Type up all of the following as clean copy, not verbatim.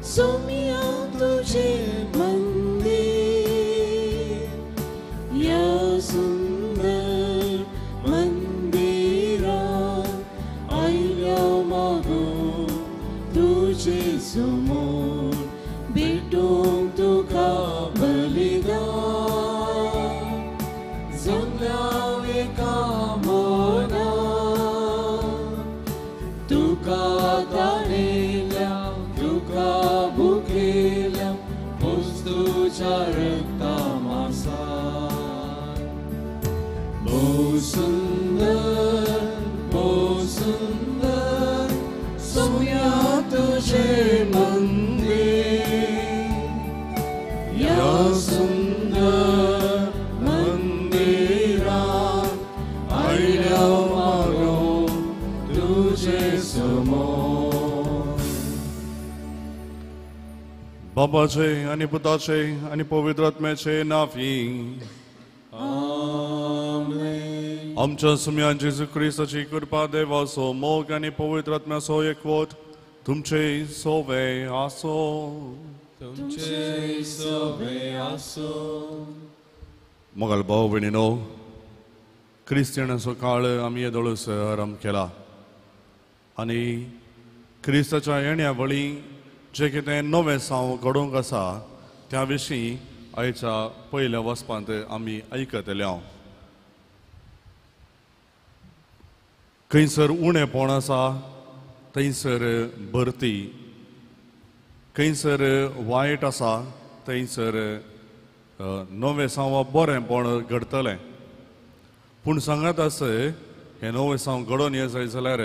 सोम्या तुझे मंदिर, या सुंदर मंदिरात आयल्या मागून तुझे समोर भेटूंक तुका बलिदान जमल्या एका मनात तुका ताणिल्या तुका भुकेल्या वस्तूच्या रक्ता मांसात बहु सुंदर सोम्या तुझे मंदिर, या सुंदर मंदिरात आयल्या मागून तुझे समोर. बाबाचे आणि पुताचे आणि पवित्र आत्म्याचे नावी. आमच्या सुम्या जेजू क्रिस्ताची कृपा देवाचो मोग आणि पवित्र आत्म्याचो एकवट तुमचे सोवे आसो. तुमचे सोवे आसो. मोगाल भाव भयणीनो, क्रिस्तियानाचो काळ आमी येदोळसर आरंभ केला आनी क्रिस्ताच्या येण्या वळी जे कितें नवें साव घडोवंक आसा त्या विशीं आयच्या पयल्या वचपांत आमी आयकतले. खंयसर उणेपण आसा थंयसर भरती, खंयसर वायट आसा थंयसर नवें साव बरेंपण घडतलें. पूण सांगात आस हें नवें साव घडोवन ये जाय जाल्यार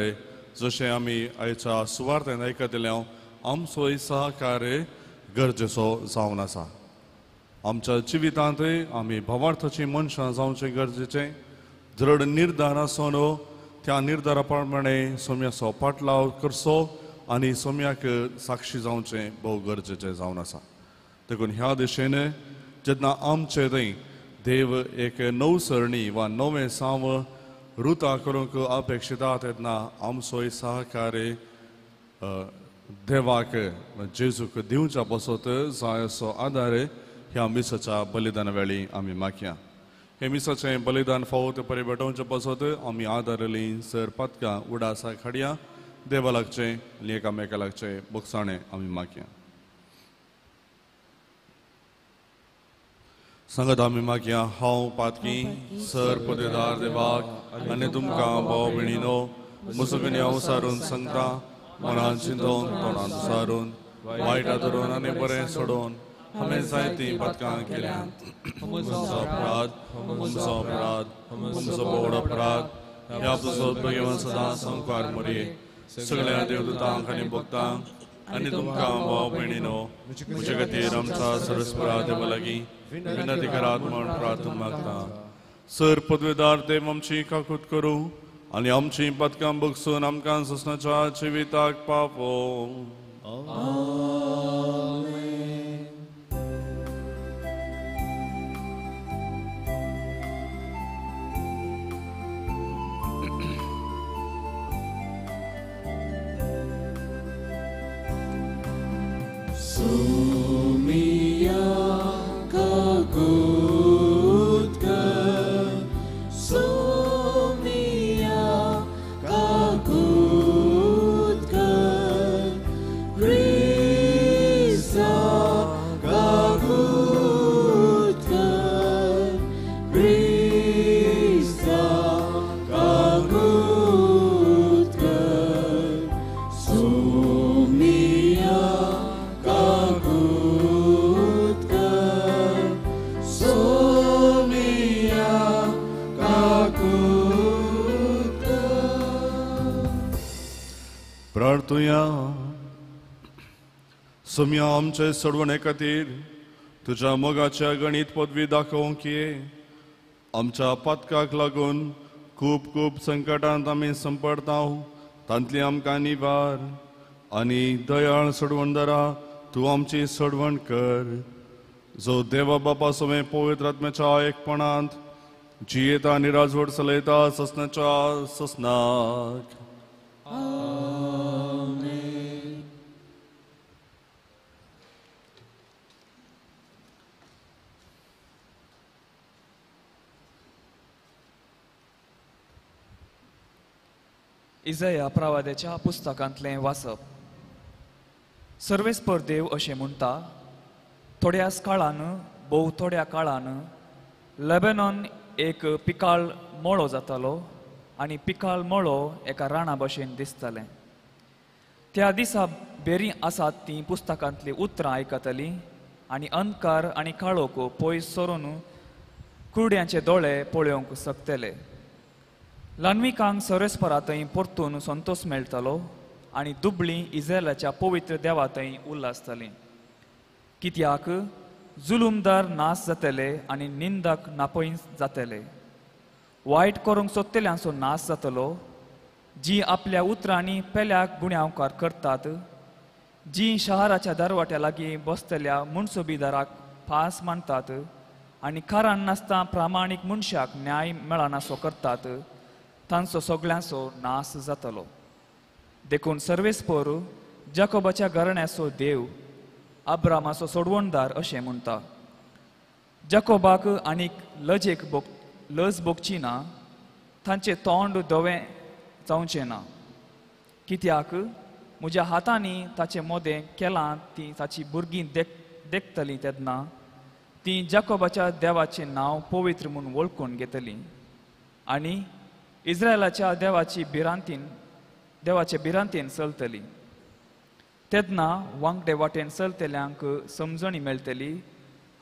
जशें आमी आयच्या सुवार्थेंत आयकतले आमचोय सहकार गरजेचो जावन आसा. आमच्या जिवितांत आमी भावार्थाची मनशां जावचें गरजेचें. दृढ निर्धार आसून त्या निर्धारा प्रमाणे सोम्याचो पाटलाव करचो आनी सोम्याक साक्षी जावचें भोव गरजेचें जावन आसा. देखून ह्या दिशेन जेन्ना आमचे थंय देव एक नवसरणी वा नवें साव रुता करूंक अपेक्षिता तेन्ना आमचोय सहकार देवाक जेजूक दिवच्या पासत जाय असो आदार ह्या मिसाच्या बलिदाना वेळी आमी मागया. हे मिसाचें बलिदान फावत परिभटोवचे पासत आमी आदारली सर पदकां उडासा हाडया. देवा लागचें एकामेका लागचें बुकसाणें आमी मागया. सांगत आमी मागया. हांव पातकी सर पदेदार देवाक आनी तुमकां भाव भयणीनो मुसगणी हांव सारून सांगता, मनान चिंतून तोंडान सारून वायटा धरून आनी बरें सोडून हांवें जायतीं पदकां केल्यात. तुमचो अपराध तुमचो बोड अपराध ह्या तुजो भगवान सदां संकार मरे सगळ्या देवदूतांक आनी भक्तांक आनी तुमकां भाव भयणीनो म्हजे खातीर आमच्या सरस्वरा देवा लागीं विनंती करात म्हूण प्रार्थना मागता. सर पदवेदार देव आमची काकूत करूं आनी आमची पदकां बगसून आमकां ससनाच्या जिविताक पावो. सोमिया काकूत कर, सोमिया काकूत कर, क्रिस्ता काकूत कर, क्रिस्ता काकूत कर, सोमिया प्रार्थुया. सोम्या आमचे सोडवणे खातीर तुज्या मोगाच्या गणित पदवी दाखोवंक ये. आमच्या पदकाक लागून खूब खूब संकटांत आमी संपडता, तांतली आमकां निवार आनी दयाळ सोडवणदारा तूं आमची सोडवण कर. जो देवा बापा सोमे पवित्र आत्म्याच्या एकपणांत जी येता आनी राजवट चलयता ससनाच्या ससनाक. इजया प्रवाद्याच्या पुस्तकांतलें वाचप. सर्वेस्पर देव अशें म्हणटा, थोड्याच काळान भोव थोड्या काळान लेबनॉन एक पिकाळ मळो जातालो आनी पिकाळ मळो एका राणा भशेन दिसतालें. त्या दिसा बेरी आसात तीं पुस्तकांतलीं उतरां आयकतलीं आनी अंधकार आनी काळोख पयस सरून कुरड्यांचे दोळे पळोवंक शकतले. लान्विकांक सर्वेस्परा थंय परतून संतोष मेळटलो आनी दुबळीं इस्रायलाच्या पवित्र देवा थंय उल्हासतलीं. कित्याक जुलुमदार नाश जातले आनी निंदक नापय जातले. वायट करूंक सोदतल्यांचो नाश जातलो. जी आपल्या उतरांनी पेल्याक गुण्यावकार करतात, जी शहराच्या दरवाट्या लागीं बसतल्या मुनसुबीदाराक फास मांडटात आनी कारण नासता प्रामाणीक मनशाक न्याय मेळनासो करतात, तांचो सगळ्यांचो नाश जातलो. देखून सर्वेस्पर जाकोबाच्या घराण्याचो देव अब्रामाचो सोडवणदार अशें म्हणटा, जाकोबाक आनीक लज भोगची ना, तांचें तोंड धवें जावचें ना. कित्याक म्हज्या हातांनी ताचें मोदें केलां ती ताची भुरगीं देखतलीं तेन्ना ती जाकोबाच्या देवाचें नांव पवित्र म्हूण वळखून घेतलीं आनी इस्रायलाच्या देवाचे भिरांतीन चलतली. तेन्ना वांगडे वाटेन चलतल्यांक समजणी मेळटली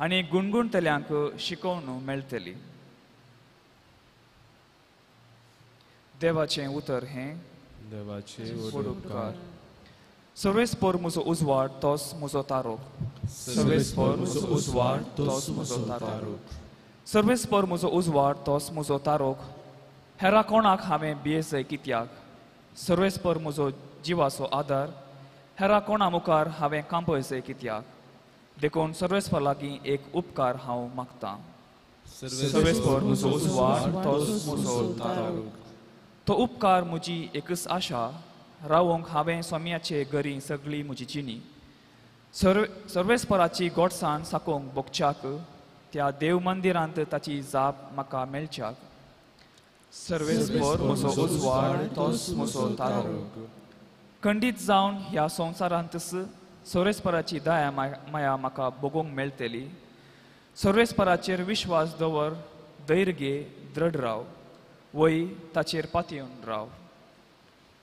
आनी गुणगुणतल्यांक शिकवण मेळटली. देवाचें उतर हें. देवाचे उपकार. सर्वेस्पर म्हजो उजवाड तोच म्हजो तारोक. सर्वेस्पर म्हजो उजवाड तोच म्हजो तारोक. सर्वेस्पर म्हजो उजवाड तोच म्हजो तारोक. हेरा कोणाक हांवें भियेसय कित्याक. सर्वेस्पर म्हजो जिवाचो आदार. हेरा कोणा मुखार हांवें कांपयसय कित्याक. देखून सर्वेस्पर लागीं एक उपकार हांव मागतां. सर्वेस्पर म्हजो उजवाड तोच म्हजो तारोक. तो उपकार म्हजी एकच आशा, रावोंक हांवें स्वाम्याचे घरी सगळी म्हजी जिणी. सर्वेस्पराची गोडसाण साकोवंक भोगच्याक, त्या देव मंदिरांत ताची जाप म्हाका मेळच्याक. सर्वेस्पर म्हजो उजवाड तोच म्हजो तारोक. खंडीत जावन ह्या संवसारांतच सर्वेस्पराची दया माया म्हाका भोगूंक मेळटली. सर्वेस्पराचेर विश्वास दवर, धैर्य घे, दृढ राव, वय ताचेर पातयेवन राव.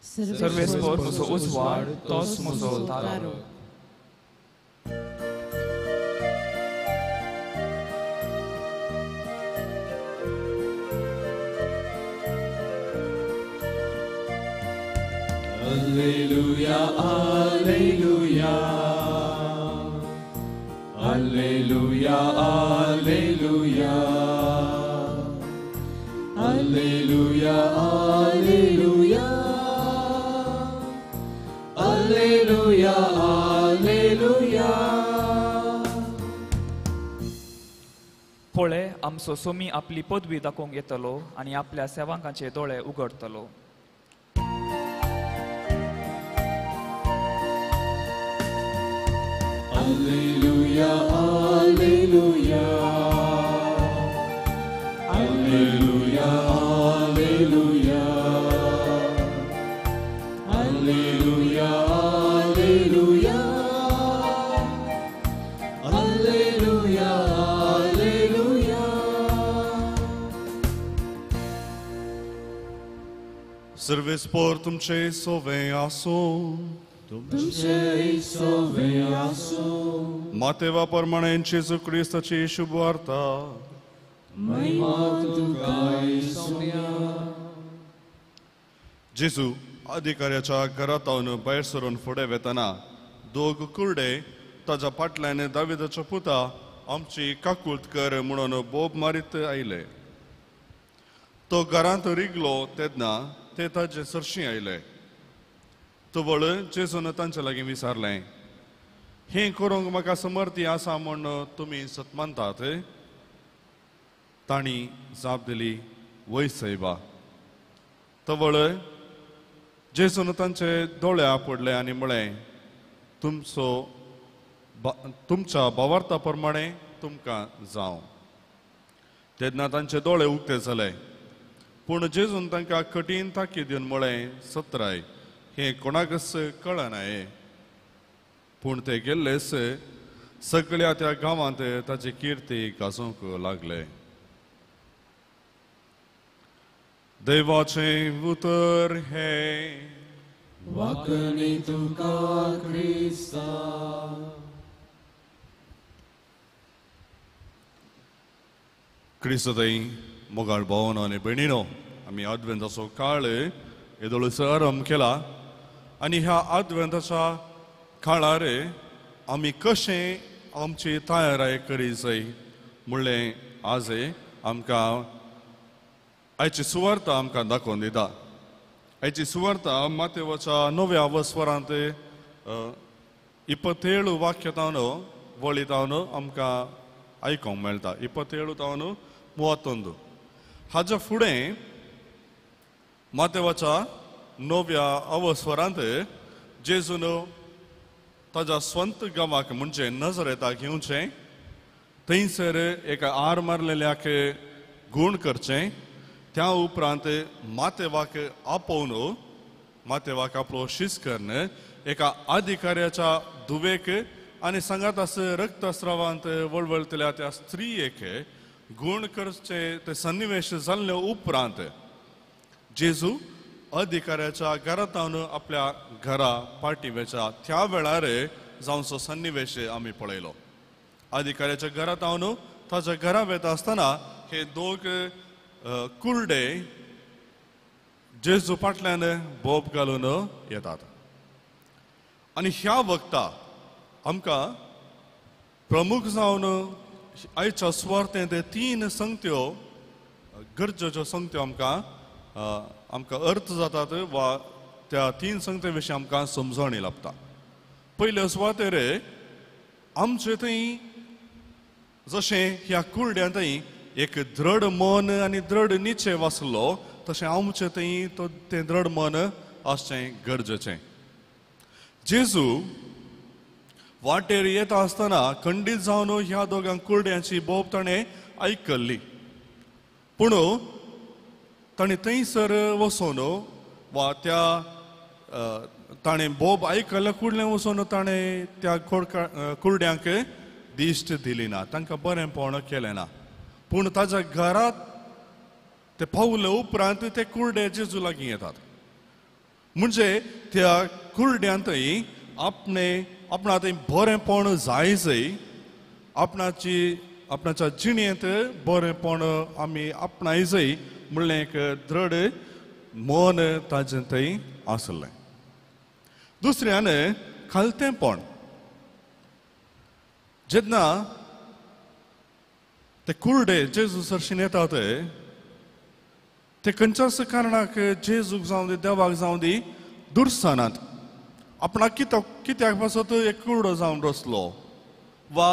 सर्वेस्पर म्हजो उजवाड तोच म्हजो तारोक. Alleluia, alleluia. Alleluia, alleluia. Alleluia, alleluia. Alleluia, alleluia. पळय, आमचो सोमी आपली पदवी दाखोवंक येतलो आनी आपल्या सेवकांचे दोळे उगडतलो. Alleluia, alleluia. Alleluia, alleluia. Alleluia, alleluia. Alleluia, alleluia. सर्वेस्पर तुमचे सोवे आसूं. तुमचे सोवे आसूं. मातेवा प्रमाणे जेजू क्रिस्ताची शुभ वार्ता. महिमा तुका सोम्या. जेजू अधिकाऱ्याच्या घरांतून भायर सरून फुडें वेतना दोग कुरडे ताच्या फाटल्यान दाविदाच्या पुता आमची काकुळट कर म्हणून बोब मारीत आयले. तो घरांत रिगलो तेन्ना ते ताचे सरशी आयले. तो वळ जेजून तांचे लागीं विचारलें, हें करूंक म्हाका समर्थी आसा म्हूण तुमी सत मानतात? ताणी जाप दिली वय सायबा. तवळ जेजून तांचे दोळ्या पडले आनी म्हळें तुमच्या भावार्था प्रमाणे तुमकां जावं. तेन्ना तांचे दोळे उक्ते जाले. पूण जेजून तांकां कठीण ताकीद दिवन म्हळें सत्राय हें कोणाकच कळनाये. पूण ते गेल्लेच सगळ्या त्या गांवांत ताची किर्ती गाजोवंक लागले. देवाचें उतर हें वाकणी तुका क्रिस्ता. क्रिस्तई मोगाळ भावनो आनी भयणीनो, आमी आद्वेंताचो काळ येदोळीचो आरंभ केला. आनी ह्या आद्वेंताच्या काळार आमी कशें आमची तयारी करी जाय म्हणलें आज आमकां आयची सुवार्ता आमकां दाखोवन दिता. आयची सुवार्ता मातेवाच्या 9व्या वस्वरांत 27 वाक्यातावन वळीतावन आमकां आयकोंक मेळटा. 27 तावन 31. हाच्या फुडें मातेवाच्या 9व्या अवस्वरांत जेजून ताच्या स्वंत गांवाक म्हणजे नजरेताक येवचें, थंयसर एका आर मारलेल्याक गूण करचें. त्या उपरांत मातेवाक आपोवन मातेवाक आपलो शिस्कर्न एका अधिकाऱ्याच्या दुवेक आनी सांगातास रक्तस्रावांत वळवळतल्या त्या स्त्रियेक गूण करचे ते सन्निवेश जाल्ले उपरांत जेजू अधिकाऱ्याच्या घरांतावन आपल्या घरा पार्टिवेच्या त्या वेळार जावचो सन्निवेश आमी पळयलो. अधिकाऱ्याच्या घरांतावन ताच्या घरा वेता आसतना हे दोग कुर्डे जेजू फाटल्यान बोब घालून येतात. आनी ह्या वक्ता आमकां प्रमुख जावन आयच्या सुवार्तेंत 3 संगत्यो गरजेच्यो संगत्यो आमकां अर्थ जातात वा त्या 3 संगते विशीं आमकां समजणी लाभता. पयले सुवातेर आमचे थंय जशें ह्या कुर्ड्यां थंय एक दृढ मन आनी दृढ निश्चय वाचलो तशें आमचे थंय तें दृढ मन आसचें गरजेचें. जेजू वाटेर येता आसतना खंडीत जावन ह्या दोगां कुर्ड्यांची बोब ताणें आयकल्ली. पूण ताणें थंयसर वचून वा त्या ताणें बोब आयकल्ल्या कुर्ड्यां वचून ताणें त्या कुर्ड्यांक दिश्ट दिली ना, तांकां बरेंपण केलें ना. पूण ताच्या घरांत ते पावले उपरांत ते कुर्डे जेजू लागीं येतात. म्हणजे त्या कुर्ड्यांतय आपणा थंय बरेंपण जाय जाय, आपणाच्या जिणेंत बरेंपण आमी आपणाय जाय म्हणलें एक दृढ मन ताजें थंय आसलें. दुसऱ्यान खालतेपण. जेन्ना ते कुर्डे जेजू सरशीन येतात ते खंयच्याच कारणाक जेजूक जावं दी देवाक जावं दी दुरसानात. आपणाक कित्याक पासत एक कुर्डो जावन बसलो वा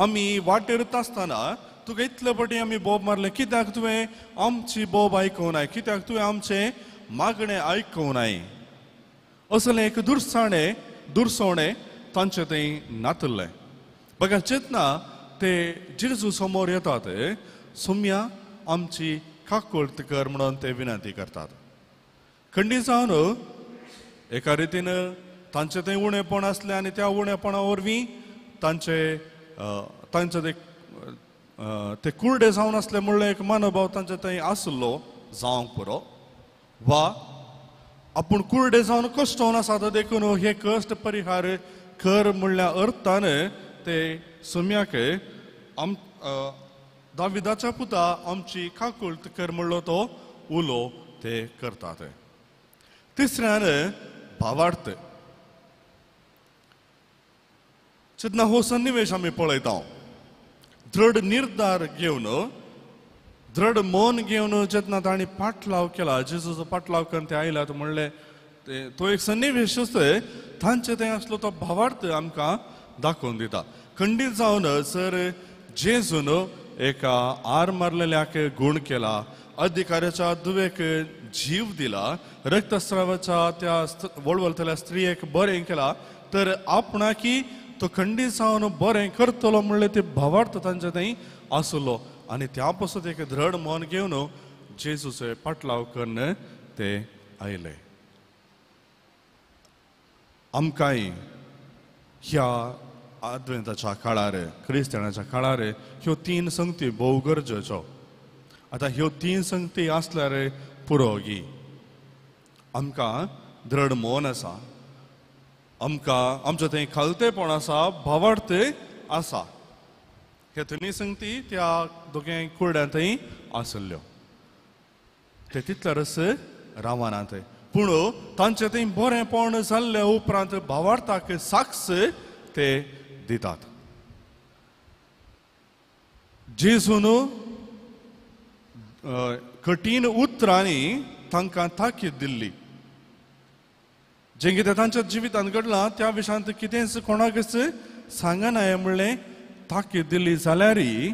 आमी वाटेर आसतना तुका इतले फावटी आमी बोब मारले, कित्याक तुवें आमची बोब आयकूं नाय, कित्याक तुवें आमचें मागणें आयकूं नाय, असलें एक दुरसवणें तांचे थंय नातल्लें. बघा, जेन्ना ते जेजू समोर येतात सुम्या आमची काकुळट कर म्हणून ते विनंती करतात. खंडीत जावन एका रितीन तांचे थंय उणेपण आसलें आनी त्या उणेपणा वरवीं तांचे ते कुर्डे जावन आसले म्हणलें एक मनोभाव तांचे थंय आसलो जावंक पुरो. वा आपूण कुर्डे जावन कश्टोवन आसा देखून हे कश्ट परिहार कर म्हणल्या अर्थान ते सुम्याक दाविदाच्या पुता आमची काकुळट कर म्हणलो तो उलो ते करतात. तिसऱ्यान भावार्थ. जेन्ना हो सन्निवेश आमी पळयता दृढ निर्धार घेवन दृढ मन घेवन जेन्ना तांणी पाटलाव केला, जेजूचो पाटलाव करून ते आयल्यात म्हणलें तो एक सन्निवेश तांचे थंय आसलो तो भावार्थ आमकां दाखोवन दिता. खंडीत जावन जर जेजून एका आर मारलेल्याक गुण केला, अधिकाऱ्याच्या दुवेक जीव दिला, रक्तस्रावाच्या त्या वळवळतल्या स्त्रियेक बरें केला, तर आपणाकी तो खंडीत जावन बरें करतलो म्हणले ते भावार्थ तांचे थंय आसलो. आनी त्या पासून एक दृढ मन घेवन जेजूचे पाटलाव करून ते आयले. आमकांय ह्या आद्वेंताच्या काळार, क्रिस्तानाच्या काळार ह्यो 3 संगती भोव गरजेच्यो. आतां ह्यो 3 संगती आसल्यार पुरो गी. आमकां दृढ मन आसा, आमकां आमचें थंय खालतेपण आसा, भावार्थ आसा. हे 3 संगती त्या दोगांय कुरड्यां थंय आसल्यो. ते तितल्यारच रावनात. पूण तांचे थंय बरेंपण जाल्ले उपरांत भावार्थाक साक्ष ते दितात. जेजून कठीण उतरांनी तांकां ताकीद दिल्ली. जें कितें तांच्या जिवितांत घडलां त्या विशयांत कितेंच कोणाकच सांगनाय म्हणलें ताकीद दिल्ली जाल्यारय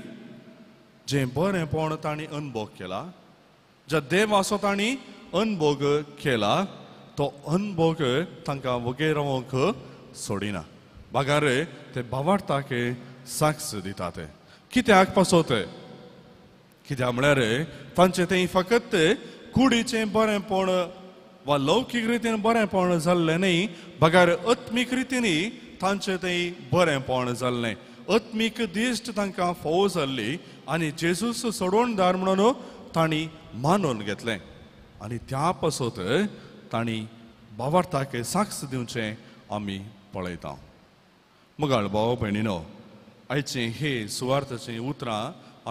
जें बरेंपण तांणी अनुभव केला, ज्या देवाचो तांणी अनुभव केला, तो अनुभव तांकां वगैर रावंक सोडिना. भागार ते भावार्थाक साक्ष दितात. कित्याक पासत? कित्याक म्हळ्यार तांचें तें फकत कुडीचें बरेंपण वा लौकीक रितीन बरेंपण जाल्लें न्ही, भागार आत्मीक रितीनी तांचें तें बरेंपण जाल्लें. आत्मीक दिश्ट तांकां फोव जाल्ली आनी जेजूस सोडवणदार म्हणून तांणी मानून घेतलें. आनी त्या पासत तांणी भावार्थाक साक्ष दिवचें आमी पळयता. मुगाळ भाव भयणीनो, आयचें हे सुवार्थेचीं उतरां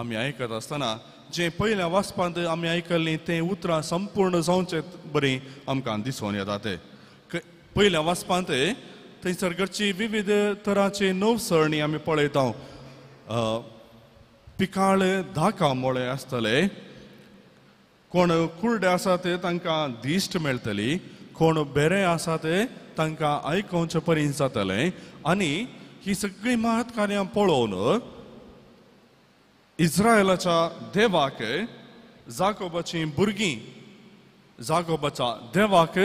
आमी आयकत आसतना जें पयल्या वाचपांत आमी आयकल्लीं तें उतरां संपूर्ण जावचें बरीं आमकां दिसून येता. ते पयल्या वाचपांत थंयसर घरची विविध तरांची नवसरणी आमी पळयता. पिकाळ 10 मोळे आसतले. कोण कुरडे आसा ते तांकां दिश्ट मेळटली, कोण बेरे आसा ते तांकां आयकोवचें परीं जातलें. आनी ही सगळीं महत्कार्यां पळोवन इस्रायलाच्या देवाक जाकोबाचीं भुरगीं जाकोबाच्या देवाक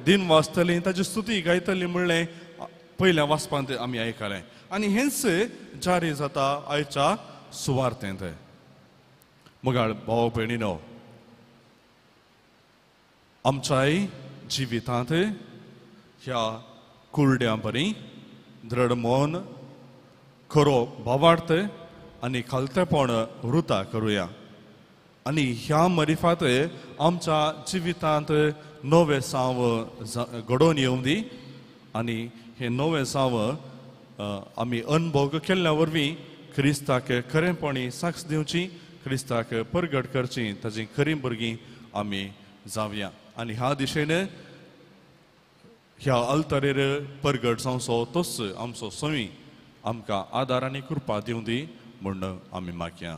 दिन वाचतलीं, ताची स्तुती गायतलीं म्हणलें पयल्या वाचपांत आमी आयकलें. आनी हेंच जारी जाता आयच्या सुवार्थेंत. मुगाळ भाव भयणीनो, आमच्याय जिवितांत ह्या कुरड्यां बरीं दृढ मन, खरो भावार्थ आनी खालतेपण वृता करुया. आनी ह्या मरिफात आमच्या जिवितांत नवें साव घडोवन येवं दी. आनी हे नवें साव आमी अनुभव केल्ल्या वरवीं क्रिस्ताक खरेंपणी साक्ष दिवची, क्रिस्ताक परगट करची, ताची खरीं भुरगीं आमी जावया. आनी ह्या दिशेन ह्या अल्तारेर परगट जावचो तोच आमचो सोयी आमकां आदार आनी कृपा दिवं दी म्हूण आमी मागया.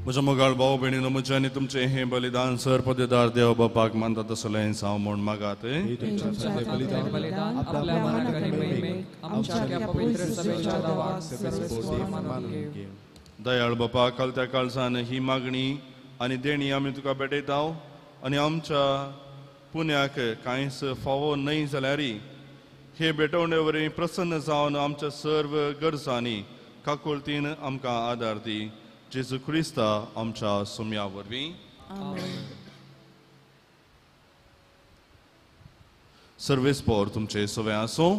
म्हज्या मोगाळ भाव भयणीनो म्हजें आनी तुमचें हें बलिदान सर पदेदार देव बापाक मानता तसलें हांव म्हूण मागात बलिदान आपल्या मनाक आनी महिमेक आमच्या पवित्र सभेच्या दावाक सर्वस्व मानून घेव. दयाळ बापा कालत्या काळसान ही मागणी आनी देणी आमी तुका भेटयता आनी आमच्या पुण्याक कांयच फावो न्हय जाल्यारय हे भेटवणे वरवीं प्रसन्न जावन आमच्या सर्व गरजांनी काकुळतीन आमकां आदार दी. जेजू क्रिस्ता आमच्या सुम्या वरवीं सर्वेस्पोर तुमचे सवे आसूं.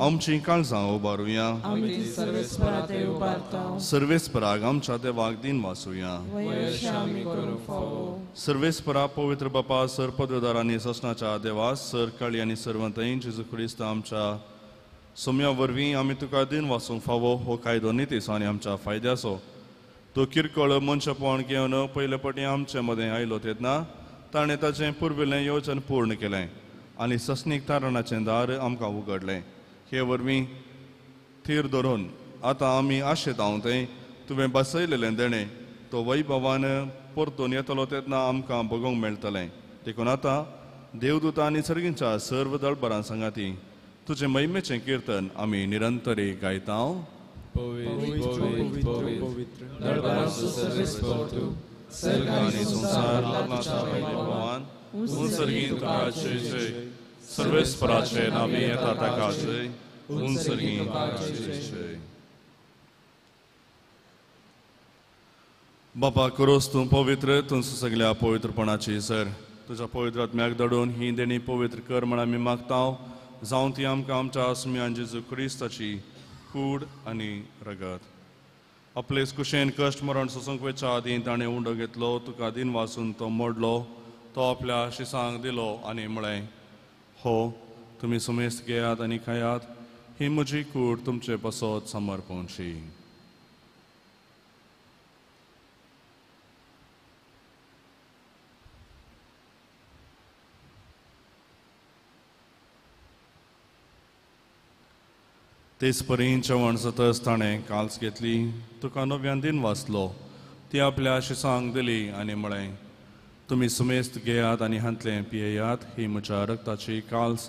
आमची काळजां उबारुया. सर्वेस्पराक आमच्या देवाक दिन वासुया. सर्वेस्परा पवित्र बापा सर पदवेदार आनी ससनाच्या देवा सर काळी आनी सर्वंतय जेजू क्रिस्त आमच्या सुम्या वरवीं आमी तुका दिन वासूंक फावो हो कायदो नितीसो आनी आमच्या फायद्याचो. तो किरकोळ मनशापण घेवन पयले फावटी आमचे मदें आयलो तेन्ना ताणें ताचें पुर्विल्लें येवजन पूर्ण केलें आनी ससनीक तारणाचें दार आमकां उगडलें. हे वरवीं थीर धरून आतां आमी आशेत तें तुवें बसयलेलें देणें तो वैभवान परतून येतलो तेन्ना आमकां भोगूंक मेळटलें. देखून आतां देवदूतां आनी सर्गींच्या सर्व दळबरां सांगाती तुजें महिमेचें कीर्तन आमी निरंतरी गायता. संसार भगवान उंसर्गीं तुका जय जय. सर्वेस्पराचे नावे येता ताका जय. उंसर्गीं तुका जय जय. बापा करोस तूं पवित्र तूं सगळ्या पवित्रपणाची सर तुज्या पवित्र आत्म्याक दडून ही देणी पवित्र कर म्हण आमी मागता. जावं ती आमकां आमच्या आसम्यान जेजू क्रिस्ताची कूड आनी रगत. आपलेच कुशेन कश्ट मरण सोसूंक वेच्या आदीं ताणें उंडो घेतलो तुका दिन वाचून तो मोडलो तो आपल्या शिसांक दिलो आनी म्हळें हो तुमी सुमेस्त घेयात आनी खायात ही म्हजी कूड तुमचे पासत समर्पणशी. तेच परीं जेवण जातच ताणें काल्स घेतली तुका नव्यान दिन वाचलो ती आपल्या शिसांक दिली आनी म्हळें तुमी सुमेस्त घेयात आनी हांतलें पियेयात ही म्हज्या रक्ताची काल्स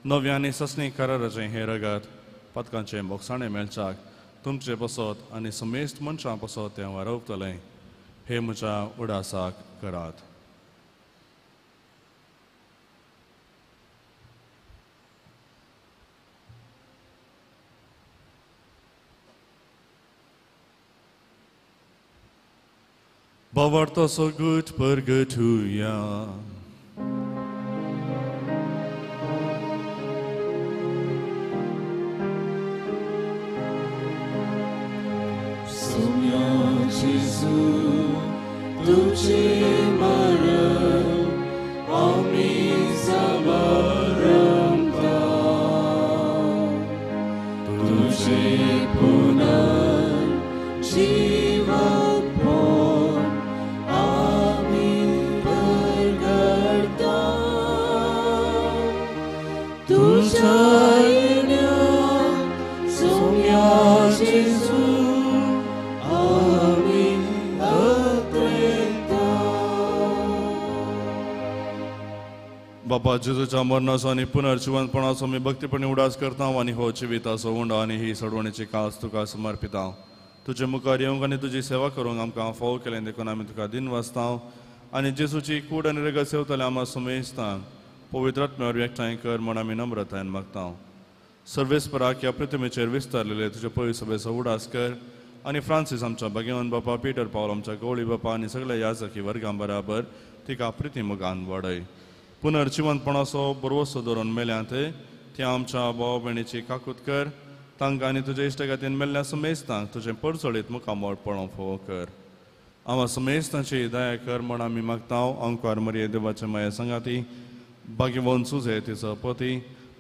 नव्यानी ससणी कराराचें हें रगत पदकांचें मोगसाणें मेळच्याक तुमचे पासत आनी सुमेस्त मनशां पासत तें वारवतलें हे म्हज्या उडासाक करात. Bavarta så gut purgatuja. Sumya Jesu, tuci maram, ami zabaram ta. Tuci punan, jivan pon, ami pergarta. Tuja inya, Sumya Jesu. बापा जेजूच्या मरणाचो आनी पुनर्जिवनपणाचो मी भक्तीपणी उडास करता आनी हो जिविताचो उंडो आनी ही सडवणीची कास तुका समर्पिता. तुजे मुखार येवंक आनी तुजी सेवा करूंक आमकां फावो केलें देखून आमी तुका दिन वाचता आनी जेजूची कूड आनी रगत सेवतले आमकां सुमेजता पवित्र आत्म्यावर एकठांय कर म्हण आमी नम्रतायेन मागता. सर्वेस्पराक ह्या पृथ्वीचेर विस्तारलेले तुजे पवित्र सभेचो उडास कर आनी फ्रांसीस आमच्या भगिवन बापा पीटर पावल आमच्या गवळी बापा आनी सगळ्या याजकी वर्गां बराबर तिका प्रिती मोगान वाडय. पुनर्जिवनपणाचो बरोवसो धरून मेल्यांत त्या आमच्या भाव भयणीची काकूत कर तांकां आनी तुज्या इश्टगातीन मेल्ल्या सुमेस्तांक तुजें परचळीत मुखामोळ पळोवंक फोव कर. आम्हा सुमेस्तांची दया कर म्हण आमी मागता. अंकार मरिये देवाचे माये संगाती भाग्यवन सुजे तिचो पती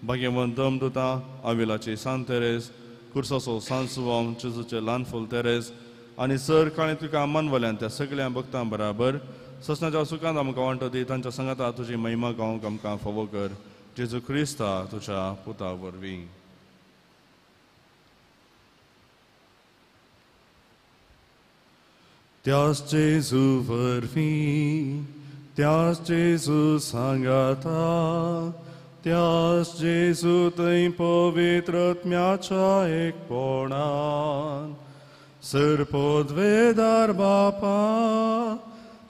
भाग्यवन दमदुता आविलाची सांत तेरेस कुर्साचो सांत सुवाम जेजूचे ल्हान फूल तेरेस आनी सर काळी तुका मानवल्यान त्या सगळ्या भक्तां बराबर ससनाच्या सुखांत आमकां वांटो दी तांच्या संगाता तुजी महिमा गावंक आमकां फावो कर. जेजू क्रिस्ता तुज्या पुता वरवीं. त्याच Jesu वरवीं, त्याच Jesu सांगाता, त्याच Jesu थंय पवित्र आत्म्याच्या एकपणान, सर्पोद्वेदार बापा,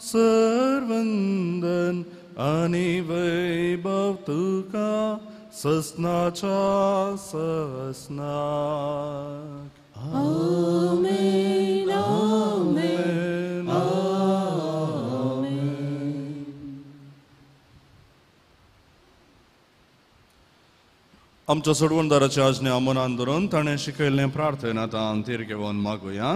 सर्वंदन आनी वैभव तुका ससनाच्या ससनाक. Amen, amen, amen. आमच्या सोडवणदाराच्या आज्ञा मनान धरून ताणें शिकयल्लें प्रार्थना आतां तीर घेवन मागुया.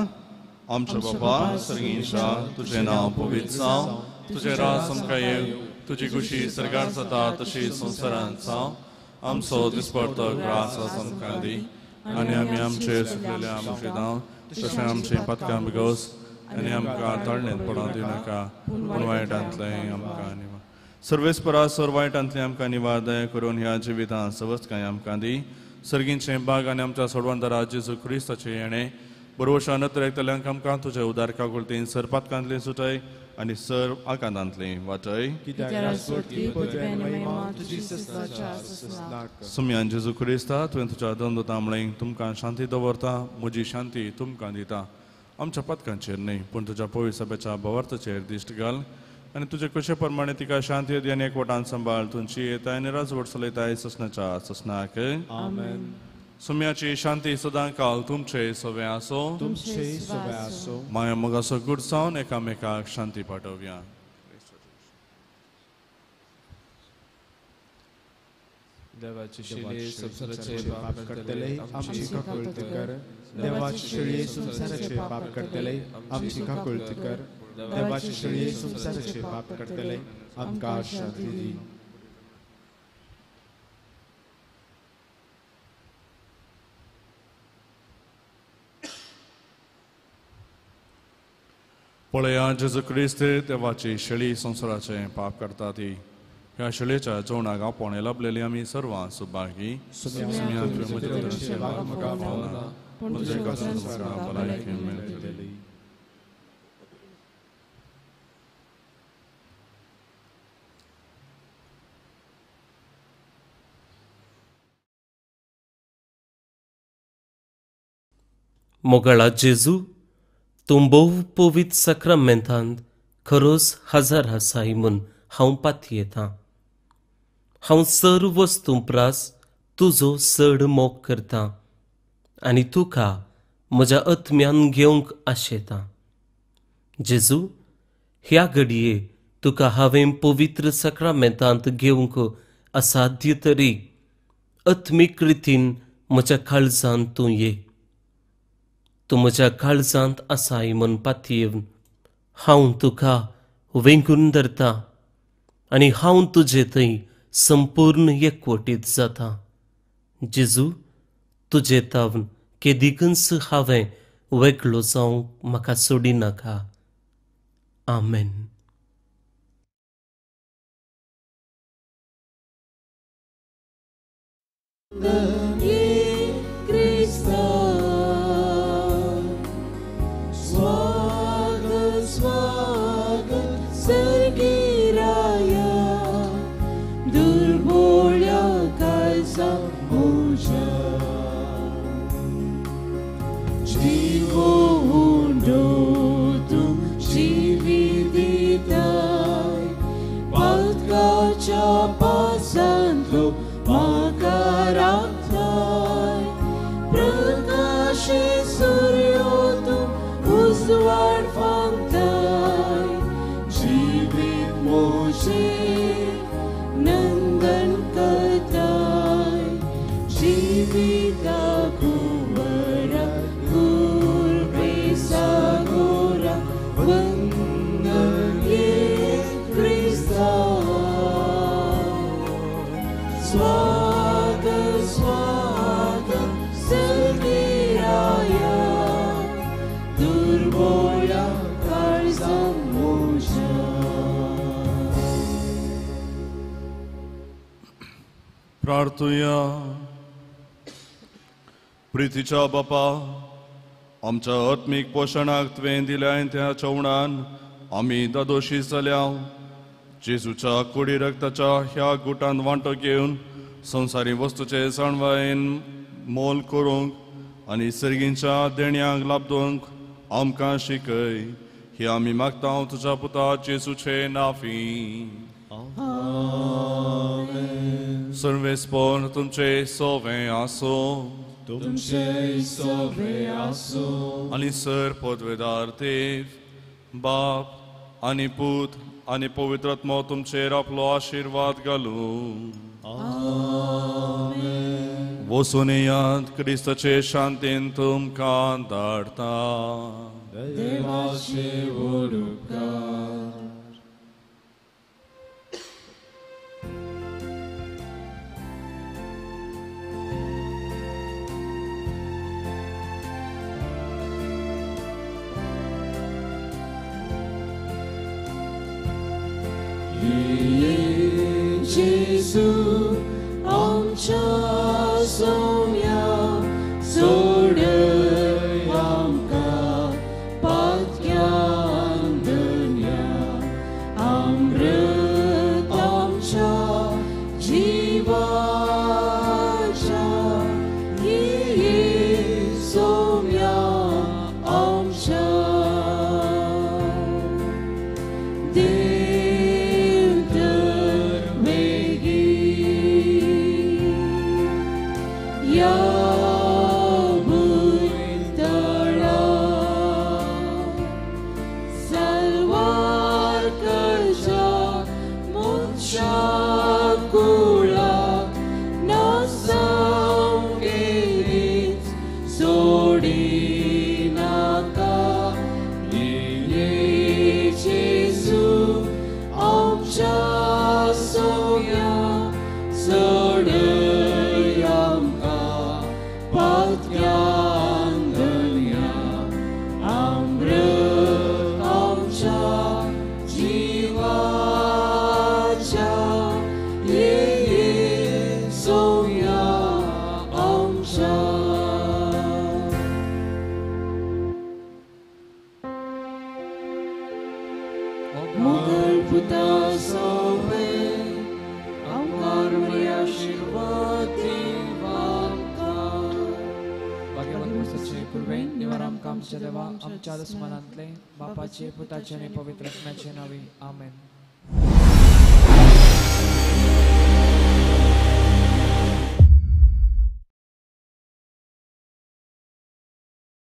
आमच्या बापा सर्गींच्या तुजें नांव पवित्र जावं, तुजें राज आमकां येवं, तुजी खुशी सरकार जाता तशी संवसारांत जावं. आमचो दिसपडतो ग्रास आमकां दी, आनी आमी आमचे सुकलेल्या आमचें तशें आमचें पातकां बिगोस, आनी आमकां ताळणेंत पडों दिनाका, पूण वायटांतलें आमकां निवार. सर्वेस्परा सर वायटांतलें आमकां निवार दया करून ह्या जिवितांत सवस्काय आमकां दी. सर्गींचें बाग आनी आमच्या सोडवणदारा जेजू क्रिस्ताचें येणें बरोवशा नत्र एकतल्यांक आमकां तुज्या उदारका कुर्तीन सर पातकांतलें सुटय आनी सर आकांतांतलें वाटय. सुमयान जेजू क्रिस्ता तुवें तुज्या दोन मळें तुमकां शांती दवरता, म्हजी शांती तुमकां दिता. आमच्या पतकांचेर न्हय पूण तुज्या पवित्र सभेच्या भवार्थाचेर दिश्ट घाल आनी तुजे कशे प्रमाणे तिका शांती दी आनी एकवटान सांबाळ. तुमची येताय आनी राजवट चलयताय ससनाच्या ससनाक. आमेन. सुम्याची शांती सदां काल तुमचे सवे आसो. माया मोगाचो गुड जावन एकामेकाक शांती पाठोवया. देवाची शिळे संसाराचे पाप करतले आमची काकुळत कर. देवाची शिळे संसाराचे पाप करतले आमची काकुळत कर. देवाची शिळे संसाराचे पाप करतले आमकां शांती दी. पळया जेजू क्रिस्त देवाची शिळी संसाराचे पाप करता ती. ह्या शिळेच्या जेवणाक आपण लाभलेली आमी सर्वां सुभागी. मोगळा जेजू तूं भोव पवित्र सक्रामेंतांत खरोच हजार आसाय म्हूण हांव पातयेतां. हांव सर्व वस्तू प्रास तुजो चड मोग करतां आनी तुका म्हज्या आत्म्यान घेवंक आशेतां. जेजू, ह्या घडये तुका हांवें पवित्र सक्रामेंतांत घेवंक असाध्य तरी आत्मीक रितीन म्हज्या काळजांत तूं ये. तूं म्हज्या काळजांत आसाय म्हूण पातयेवन हांव तुका वेंगून धरतां आनी हांव तुजे थंय संपूर्ण एकवटीत जाता. जेजू, तुजे तावन केदिकच हांवें वेगळो जावंक म्हाका सोडिनाका. आमेन. प्रार्थुया. प्रितीच्या बापा, आमच्या आत्मीक पोशणाक तुवें दिल्या त्या चवणान आमी दादोशी जाल्या. जेजूच्या कुडी रक्ताच्या ह्या गुटान वांटो घेवन संवसारी वस्तूचे जाणवायेन मोल करूंक आनी सर्गींच्या देण्यांक लाभदूंक आमकां शिकय. ही आमी मागता तुज्या पुता जेजूचे नांवी. सर्वेस्पोन तुमचे सोवें आसूं. तुमचे सोवे आसूं. आनी सर पदवेदार देव बाप आनी पूत आनी पवित्र आत्मा तुमचेर आपलो आशिर्वाद घालूं. वचून येयात क्रिस्ताचे शांतीन तुमकां धाडटा. देवाचे उपकार. Jesu, आमच्या सोम्या सोडय आमकां पातक्यान धन्या. अमृत आमच्या जिवाच्या ये सोम्या आमच्या. आमच्या देवा आमच्या दुस्मनांतले बापाचे पुताचे आणि पवित्र आत्म्याचे नावे आमेन.